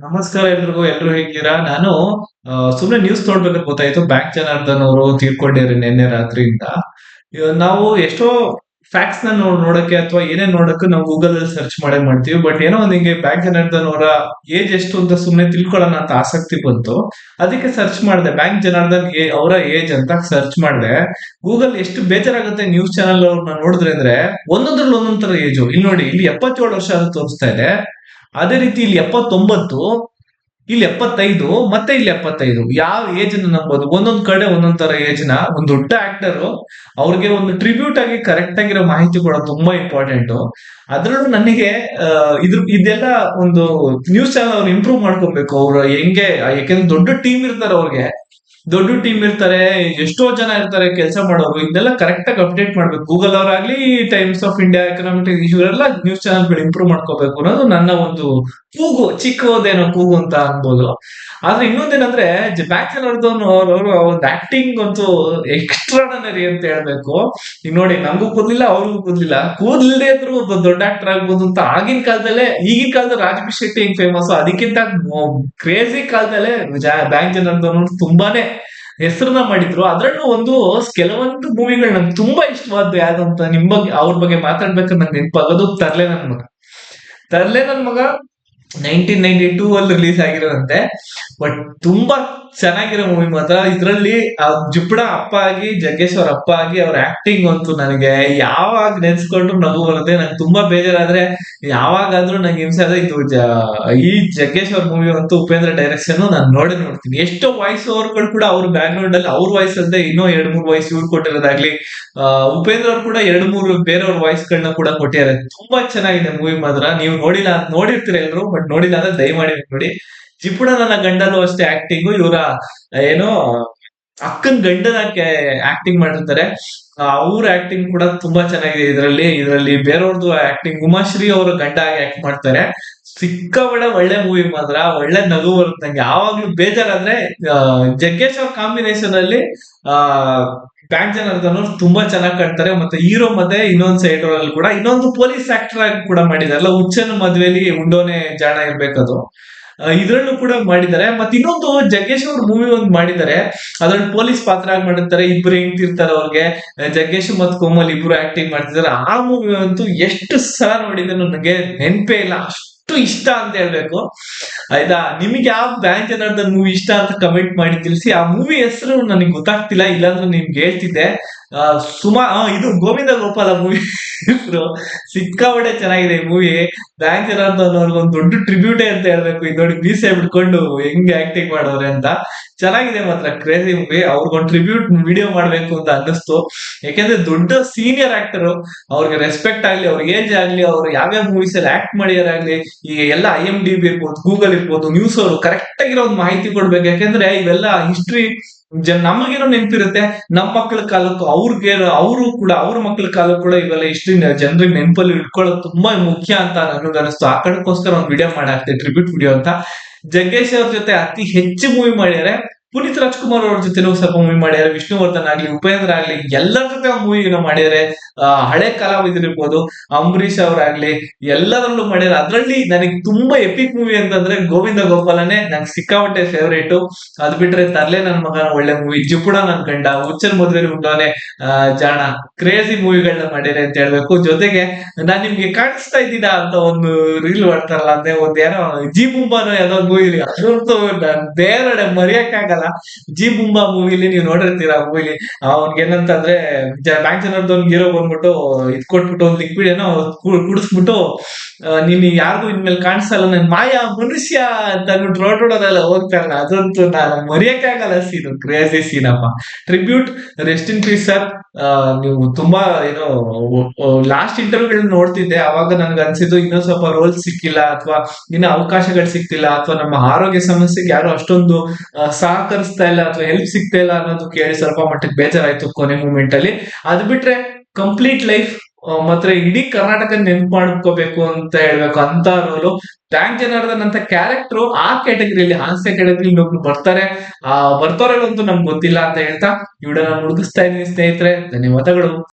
ನಮಸ್ಕಾರ ಎಲ್ರಿಗೂ. ಎಲ್ರು ಹೇಗಿದ್ದೀರಾ? ನಾನು ಸುಮ್ನೆ ನ್ಯೂಸ್ ನೋಡ್ಬೇಕಾದ್ರೆ ಗೊತ್ತಾಯ್ತು ಬ್ಯಾಂಕ್ ಜನಾರ್ದನ್ ಅವರು ತೀರ್ಕೊಂಡಿದ್ದಾರೆ ನಿನ್ನೆ ರಾತ್ರಿಯಿಂದ. ನಾವು ಎಷ್ಟೋ ಫ್ಯಾಕ್ಟ್ಸ್ ನ ನೋಡಕ್ಕೆ ಅಥವಾ ಏನೇ ನೋಡಕ್ಕೆ ನಾವು ಗೂಗಲ್ ಅಲ್ಲಿ ಸರ್ಚ್ ಮಾಡೇ ಮಾಡ್ತೀವಿ. ಬಟ್ ಏನೋ ಒಂದ್ ಹಿಂಗೆ ಬ್ಯಾಂಕ್ ಜನಾರ್ದನ್ ಅವರ ಏಜ್ ಎಷ್ಟು ಅಂತ ಸುಮ್ನೆ ತಿಳ್ಕೊಳ್ಳೋಣ ಅಂತ ಆಸಕ್ತಿ ಬಂತು. ಅದಕ್ಕೆ ಸರ್ಚ್ ಮಾಡಿದೆ ಬ್ಯಾಂಕ್ ಜನಾರ್ದನ್ ಅವರ ಏಜ್ ಅಂತ ಸರ್ಚ್ ಮಾಡಿದೆ. ಗೂಗಲ್ ಎಷ್ಟು ಬೇಜಾರಾಗುತ್ತೆ ನ್ಯೂಸ್ ಚಾನೆಲ್ ಅವ್ರನ್ನ ನೋಡಿದ್ರೆ ಅಂದ್ರೆ ಒಂದೊಂದ್ರಲ್ಲಿ ಒಂದೊಂದ್ ತರ ಏಜು. ಇಲ್ಲಿ ನೋಡಿ, ಇಲ್ಲಿ 77 ವರ್ಷ ಅಂತ ತೋರಿಸ್ತಾ ಇದೆ. ಅದೇ ರೀತಿ ಇಲ್ಲಿ 79, ಇಲ್ಲಿ 75, ಮತ್ತೆ ಇಲ್ಲಿ 75. ಯಾವ ಏಜ್ ನಂಬೋದು? ಒಂದೊಂದ್ ಕಡೆ ಒಂದೊಂದ್ ತರ ಏಜ್ ನ. ಒಂದ್ ದೊಡ್ಡ ಆಕ್ಟರ್, ಅವ್ರಿಗೆ ಒಂದು ಟ್ರಿಬ್ಯೂಟ್ ಆಗಿ ಕರೆಕ್ಟ್ ಆಗಿರೋ ಮಾಹಿತಿ ಕೊಡೋದು ತುಂಬಾ ಇಂಪಾರ್ಟೆಂಟ್. ಅದ್ರಲ್ಲೂ ನನಗೆ ಇದೆಲ್ಲ ಒಂದು ನ್ಯೂಸ್ ಚಾನಲ್ ಅವ್ರು ಇಂಪ್ರೂವ್ ಮಾಡ್ಕೋಬೇಕು. ಅವ್ರು ಹೆಂಗೆ, ಯಾಕೆಂದ್ರೆ ದೊಡ್ಡ ಟೀಮ್ ಇರ್ತಾರೆ ಅವ್ರಿಗೆ. ದೊಡ್ಡ ಟೀಮ್ ಇರ್ತಾರೆ, ಎಷ್ಟೋ ಜನ ಇರ್ತಾರೆ ಕೆಲಸ ಮಾಡೋರು. ಇದನ್ನೆಲ್ಲ ಕರೆಕ್ಟ್ ಆಗಿ ಅಪ್ಡೇಟ್ ಮಾಡ್ಬೇಕು. ಗೂಗಲ್ ಅವರಾಗ್ಲಿ, ಟೈಮ್ಸ್ ಆಫ್ ಇಂಡಿಯಾ, ಎಕನಾಮಿಕ್ ಇವರೆಲ್ಲ ನ್ಯೂಸ್ ಚಾನಲ್ಗಳು ಇಂಪ್ರೂವ್ ಮಾಡ್ಕೋಬೇಕು ಅನ್ನೋದು ನನ್ನ ಒಂದು ಕೂಗು. ಚಿಕ್ಕದೇನೋ ಕೂಗು ಅಂತ ಅನ್ಬೋದು. ಆದ್ರೆ ಇನ್ನೊಂದೇನಂದ್ರೆ, ಬ್ಯಾಂಕ್ ಅವ್ರವ್ರ ಒಂದು ಆಕ್ಟಿಂಗ್ ಅಂತೂ ಎಕ್ಸ್ಟ್ರಾಡನರಿ ಅಂತ ಹೇಳ್ಬೇಕು. ಈಗ ನೋಡಿ, ನಮಗೂ ಕೂದ್ಲಿಲ್ಲ, ಅವ್ರಿಗೂ ಕೂದ್ಲಿಲ್ಲ. ಕೂದ್ಲಿಲ್ಲದೆ ಇದ್ರು ಒಬ್ಬ ದೊಡ್ಡ ಆಕ್ಟರ್ ಆಗ್ಬೋದು ಅಂತ ಆಗಿನ ಕಾಲದಲ್ಲೇ. ಈಗಿನ ಕಾಲದಲ್ಲಿ ರಾಜ್ ಶೆಟ್ಟಿ ಹೆಂಗ್ ಫೇಮಸ್, ಅದಕ್ಕಿಂತ ಕ್ರೇಜಿ ಕಾಲದಲ್ಲೇ ಬ್ಯಾಂಕ್ ಜನಾರ್ದನ್ ತುಂಬಾನೇ ಹೆಸರನ್ನ ಮಾಡಿದ್ರು. ಅದ್ರಲ್ಲೂ ಕೆಲವೊಂದು ಮೂವಿಗಳು ನಂಗೆ ತುಂಬಾ ಇಷ್ಟವಾದ್ದು ಯಾವ್ದು ಅಂತ ನಿಮ್ ಬಗ್ಗೆ, ಅವ್ರ ಬಗ್ಗೆ ಮಾತಾಡ್ಬೇಕಾದ್ರೆ ನಂಗೆ ನೆನಪಾಗೋದು ತರ್ಲೆ ನನ್ ಮಗ. ತರ್ಲೆ ನನ್ ಮಗ 1992 ಅಲ್ಲಿ ರಿಲೀಸ್ ಆಗಿರೋದಂತೆ. ಬಟ್ ತುಂಬಾ ಚೆನ್ನಾಗಿರೋ ಮೂವಿ ಮಾತ್ರ. ಇದ್ರಲ್ಲಿ ಜುಪ್ಪಡ ಅಪ್ಪ ಆಗಿ, ಜಗ್ಗೇಶ್ ಅವ್ರ ಅಪ್ಪ ಆಗಿ ಅವ್ರ ಆಕ್ಟಿಂಗ್ ಅಂತೂ ನನಗೆ ಯಾವಾಗ ನೆನ್ಸ್ಕೊಂಡ್ರು ನಗು ಬರುತ್ತೆ. ನಂಗೆ ತುಂಬಾ ಬೇಜಾರಾದ್ರೆ, ಯಾವಾಗಾದ್ರೂ ನಂಗೆ ಹಿಂಸೆ ಆದ್ರೆ ಈ ಜಗ್ಗೇಶ್ ಅವ್ರ ಮೂವಿ ಅಂತೂ ಉಪೇಂದ್ರ ಡೈರೆಕ್ಷನ್ ನಾನು ನೋಡ್ತೀನಿ. ಎಷ್ಟೋ ವಾಯ್ಸ್ ಓವರ್ಗಳು ಕೂಡ ಅವ್ರ ಬ್ಯಾಕ್ ಗ್ರೌಂಡ್ ಅಲ್ಲಿ ಅವ್ರ ವಾಯ್ಸ್ ಅಲ್ಲದೆ ಇನ್ನೂ 2-3 ವಾಯ್ಸ್ ಇವ್ರು ಕೊಟ್ಟಿರೋದಾಗ್ಲಿ. ಉಪೇಂದ್ರ ಅವ್ರು ಕೂಡ 2-3 ಬೇರೆಯವ್ರ ವಾಯ್ಸ್ ಗಳನ್ನ ಕೂಡ ಕೊಟ್ಟಿದ್ದಾರೆ. ತುಂಬಾ ಚೆನ್ನಾಗಿದೆ ಮೂವಿ ಮಾತ್ರ. ನೀವು ನೋಡಿರ್ತೀರ ಎಲ್ರು, ಬಟ್ ನೋಡಿಲ್ಲ ಅಂದ್ರೆ ದಯಮಾಡಿ ನೋಡಿ. ಜಿಪುಣ ನನ್ನ ಗಂಡನು ಅಷ್ಟೇ ಆಕ್ಟಿಂಗು. ಇವರ ಏನೋ ಅಕ್ಕನ್ ಗಂಡನ ಆಕ್ಟಿಂಗ್ ಮಾಡಿರ್ತಾರೆ. ಅವ್ರ ಆಕ್ಟಿಂಗ್ ಕೂಡ ತುಂಬಾ ಚೆನ್ನಾಗಿದೆ ಇದರಲ್ಲಿ ಬೇರೆಯವ್ರದ್ದು ಆಕ್ಟಿಂಗ್. ಉಮಾಶ್ರೀ ಅವರು ಗಂಡ ಆಗಿ ಆಕ್ಟ್ ಮಾಡ್ತಾರೆ. ಸಿಕ್ಕಾಪಟ್ಟೆ ಒಳ್ಳೆ ಮೂವಿ ಮಾತ್ರ. ಒಳ್ಳೆ ನಗು ಬರುತ್ತೆ ನಂಗೆ ಯಾವಾಗ್ಲೂ ಬೇಜಾರಾದ್ರೆ. ಜಗ್ಗೇಶ್ ಅವ್ರ ಕಾಂಬಿನೇಷನ್ ಅಲ್ಲಿ ಆ ಬ್ಯಾಂಕ್ ಜನಾರ್ದನ್ ಅವ್ರು ತುಂಬಾ ಚೆನ್ನಾಗಿ ಕಾಣ್ತಾರೆ. ಮತ್ತೆ ಹೀರೋ ಮತ್ತೆ ಇನ್ನೊಂದ್ ಸೈಡ್ ಅಲ್ಲಿ ಕೂಡ ಇನ್ನೊಂದು ಪೊಲೀಸ್ ಆಕ್ಟರ್ ಆಗಿ ಕೂಡ ಮಾಡಿದಾರಲ್ಲ, ಹುಚ್ಚನ ಮದ್ವೆಲಿ ಉಂಡೋನೆ ಜಾಣ ಇರ್ಬೇಕದು. ಇದ್ರಲ್ಲೂ ಕೂಡ ಮಾಡಿದ್ದಾರೆ. ಮತ್ತೆ ಇನ್ನೊಂದು ಜಗ್ಗೇಶ್ ಅವ್ರ ಮೂವಿ ಒಂದು ಮಾಡಿದ್ದಾರೆ. ಅದ್ರಲ್ಲಿ ಪೊಲೀಸ್ ಪಾತ್ರ ಆಗಿ ಮಾಡಿರ್ತಾರೆ. ಇಬ್ರು ಹೆಂಡ್ತಿರ್ತಾರೆ ಅವ್ರಿಗೆ. ಜಗ್ಗೇಶ್ ಮತ್ತು ಕೋಮಲ್ ಇಬ್ರು ಆಕ್ಟಿಂಗ್ ಮಾಡ್ತಿದ್ದಾರೆ. ಆ ಮೂವಿ ಅಂತೂ ಎಷ್ಟು ಸಲ ನೋಡಿದ್ರೆ ನನಗೆ ನೆನ್ಪೇ ಇಲ್ಲ, ಅಷ್ಟು ಇಷ್ಟ ಅಂತ ಹೇಳ್ಬೇಕು. ಆಯ್ತಾ, ನಿಮ್ಗೆ ಯಾವ ಬ್ಯಾಂಕ್ ಜನಾರ್ದನ್ ಮೂವಿ ಇಷ್ಟ ಅಂತ ಕಮೆಂಟ್ ಮಾಡಿ ತಿಳಿಸಿ. ಆ ಮೂವಿ ಹೆಸರು ನನಗೆ ಗೊತ್ತಾಗ್ತಿಲ್ಲ, ಇಲ್ಲಾಂದ್ರೆ ನಿಮ್ಗೆ ಹೇಳ್ತಿದ್ದೆ. ಇದು ಗೋವಿಂದ ಗೋಪಾಲ ಮೂವಿ ಹೆಸರು. ಸಿಕ್ಕಾಪಟ್ಟೆ ಚೆನ್ನಾಗಿದೆ ಈ ಮೂವಿ. ಬ್ಯಾಂಕ್ ಜನಾರ್ದನ್ ಅವ್ರಿಗೊಂದು ದೊಡ್ಡ ಟ್ರಿಬ್ಯೂಟೇ ಅಂತ ಹೇಳ್ಬೇಕು. ಇದು ನೋಡಿ, ಮೀಸೆ ಬಿಟ್ಕೊಂಡು ಹೆಂಗ್ ಆಕ್ಟಿಂಗ್ ಮಾಡೋರೆ ಅಂತ. ಚೆನ್ನಾಗಿದೆ ಮಾತ್ರ, ಕ್ರೇಜಿ ಮೂವಿ. ಅವ್ರಿಗೊಂದು ಟ್ರಿಬ್ಯೂಟ್ ವಿಡಿಯೋ ಮಾಡ್ಬೇಕು ಅಂತ ಅನ್ನಿಸ್ತು. ಯಾಕೆಂದ್ರೆ ದೊಡ್ಡ ಸೀನಿಯರ್ ಆಕ್ಟರ್, ಅವ್ರಿಗೆ ರೆಸ್ಪೆಕ್ಟ್ ಆಗ್ಲಿ, ಅವ್ರಿಗೆ ಏಜ್ ಆಗ್ಲಿ, ಅವ್ರು ಯಾವ್ಯಾವ ಮೂವೀಸ್ ಅಲ್ಲಿ ಆಕ್ಟ್ ಮಾಡಿದಾರಾಗ್ಲಿ. ಈಗ ಎಲ್ಲ IMDb ಇರ್ಬೋದು, ಗೂಗಲ್ ಇರ್ಬೋದು, ನ್ಯೂಸ್ ಅವರು ಕರೆಕ್ಟ್ ಆಗಿರೋ ಒಂದು ಮಾಹಿತಿ ಕೊಡ್ಬೇಕು. ಯಾಕೆಂದ್ರೆ ಇವೆಲ್ಲ ಹಿಸ್ಟ್ರಿ ನಮಗೇನೋ ನೆನಪಿರುತ್ತೆ, ನಮ್ಮ ಮಕ್ಕಳ ಕಾಲಕ್ಕೂ ಅವರು ಕೂಡ ಅವ್ರ ಮಕ್ಕಳ ಕಾಲಕ್ಕೂ ಕೂಡ ಇವೆಲ್ಲ ಹಿಸ್ಟ್ರಿ ಜನರಿಗೆ ನೆನಪಲ್ಲಿ ಇಟ್ಕೊಳ್ಳೋದು ತುಂಬಾ ಮುಖ್ಯ ಅಂತ ನನಗನ್ನಿಸ್ತು. ಆ ಕಡೆಗೋಸ್ಕರ ಒಂದು ವಿಡಿಯೋ ಮಾಡಾಕ್ತೆ, ಟ್ರಿಬ್ಯೂಟ್ ವಿಡಿಯೋ ಅಂತ. ಜಗ್ಗೇಶ್ ಅವ್ರ ಜೊತೆ ಅತಿ ಹೆಚ್ಚು ಮೂವಿ ಮಾಡ್ಯಾರೆ. ಪುನೀತ್ ರಾಜ್ಕುಮಾರ್ ಅವ್ರ ಜೊತೆನೂ ಸ್ವಲ್ಪ ಮೂವಿ ಮಾಡ್ಯಾರೆ. ವಿಷ್ಣುವರ್ಧನ್ ಆಗ್ಲಿ, ಉಪೇಂದ್ರ ಆಗ್ಲಿ, ಎಲ್ಲರ ಜೊತೆ ಒಂದು ಮೂವಿ ಮಾಡಿದ್ದಾರೆ. ಹಳೆ ಕಲಾವಿದರಿರ್ಬೋದು, ಅಂಬರೀಷ್ ಅವ್ರಾಗ್ಲಿ, ಎಲ್ಲರಲ್ಲೂ ಮಾಡ್ಯಾರ. ಅದ್ರಲ್ಲಿ ನನಗೆ ತುಂಬಾ ಎಪಿಕ್ ಮೂವಿ ಅಂತಂದ್ರೆ ಗೋವಿಂದ ಗೋಪಾಲನೇ ನಂಗೆ ಸಿಕ್ಕಾಪಟ್ಟೆ ಫೇವರೇಟ್. ಅದ್ ಬಿಟ್ರೆ ತರ್ಲೆ ನನ್ ಮಗನ ಒಳ್ಳೆ ಮೂವಿ, ಜಿಪುಣ ನನ್ ಗಂಡ, ಹುಚ್ಚನ್ ಮದ್ವೆಲಿ ಉಂಡೋನೆ ಜಾಣ, ಕ್ರೇಜಿ ಮೂವಿಗಳನ್ನ ಮಾಡ್ಯಾರೆ ಅಂತ ಹೇಳ್ಬೇಕು. ಜೊತೆಗೆ ನಾನ್ ನಿಮ್ಗೆ ಕಾಣಿಸ್ತಾ ಇದ್ದೀನ ಅಂತ ಒಂದು ರೀಲ್ ಮಾಡ್ತಾರಲ್ಲ, ಅಂದ್ರೆ ಒಂದ್ ಏನೋ ಜಿ ಬುಂಬಾನೋ ಯಾವ್ದೋ ಮೂವಿ, ಅದಂತೂ ನಾನ್ ಬೇರೆ ಮರೆಯಕ್ಕಾಗಲ್ಲ. ಜಿ ಬುಂಬಾ ಮೂವಿಲಿ ನೀವು ನೋಡಿರ್ತೀರ. ಆ ಮೂವಿಲಿ ಅವ್ನ್ಗೆ ಏನಂತಂದ್ರೆ, ಬ್ಯಾಂಕ್ ಜನಾರ್ದನ್ ಹೀರೋ ಬಂದ್ಬಿಟ್ಟು ಇದ್ ಕೊಟ್ಬಿಟ್ಟು ಒಂದು ಲಿಕ್ವಿಡ್ ಏನೋ ಕುಡಿಸ್ಬಿಟ್ಟು, ನೀನ್ ಯಾರಿಗೂ ಇನ್ಮೇಲೆ ಕಾಣಿಸಲ್ಲ, ನನ್ ಮಾಯಾ ಮನುಷ್ಯ ಅಂತ ಅಂದ್ಬಿಟ್ಟು ರೋಡೋಡೆಲ್ಲ ಹೋಗ್ತಾರಲ್ಲ, ಅದಂತೂ ನಾನು ಮರೆಯಕ್ಕಾಗಲ್ಲ. ಸೀನ್ ಕ್ರೇಜಿ ಸೀನ್ ಅಪ್ಪ. Tribute, rest in peace sir. ನೀವು ತುಂಬಾ ಏನೋ ಲಾಸ್ಟ್ ಇಂಟರ್ವ್ಯೂಗಳನ್ನ ನೋಡ್ತಿದ್ದೆ, ಅವಾಗ ನನ್ಗೆ ಅನ್ಸಿದ್ದು ಇನ್ನೊಂದ್ ಸ್ವಲ್ಪ ರೋಲ್ ಸಿಕ್ಕಿಲ್ಲ, ಅಥವಾ ಇನ್ನ ಅವಕಾಶಗಳು ಸಿಕ್ತಿಲ್ಲ, ಅಥವಾ ನಮ್ಮ ಆರೋಗ್ಯ ಸಮಸ್ಯೆಗೆ ಯಾರು ಅಷ್ಟೊಂದು ಸಹಕರಿಸ್ತಾ ಇಲ್ಲ, ಅಥವಾ ಹೆಲ್ಪ್ ಸಿಗ್ತಾ ಇಲ್ಲ ಅನ್ನೋದು ಕೇಳಿ ಸ್ವಲ್ಪ ಮಟ್ಟಿಗೆ ಬೇಜಾರಾಯ್ತು ಕೊನೆ ಮೂಮೆಂಟ್ ಅಲ್ಲಿ. ಅದ್ ಬಿಟ್ರೆ ಕಂಪ್ಲೀಟ್ ಲೈಫ್ ಮತ್ತೆ ಇಡೀ ಕರ್ನಾಟಕ ನೆನ್ಪು ಮಾಡ್ಕೋಬೇಕು ಅಂತ ಹೇಳ್ಬೇಕು ಅಂತ ರೋಲು. ಬ್ಯಾಂಕ್ ಜನಾರ್ದನ್ ಅಂತ ಕ್ಯಾರೆಕ್ಟರ್ ಆ ಕ್ಯಾಟಗರಿಯಲ್ಲಿ, ಹಾಸ್ಯ ಕ್ಯಾಟಗರಿ ಇನ್ನೊಬ್ರು ಬರ್ತಾರೆ. ಬರ್ತಾರೋ ಅಂತೂ ನಮ್ಗೆ ಗೊತ್ತಿಲ್ಲ ಅಂತ ಹೇಳ್ತಾ ಈ ವಿಡಿಯೋನ ಮುಗಿಸ್ತಾ ಇದೀನಿ ಸ್ನೇಹಿತರೆ. ಧನ್ಯವಾದಗಳು.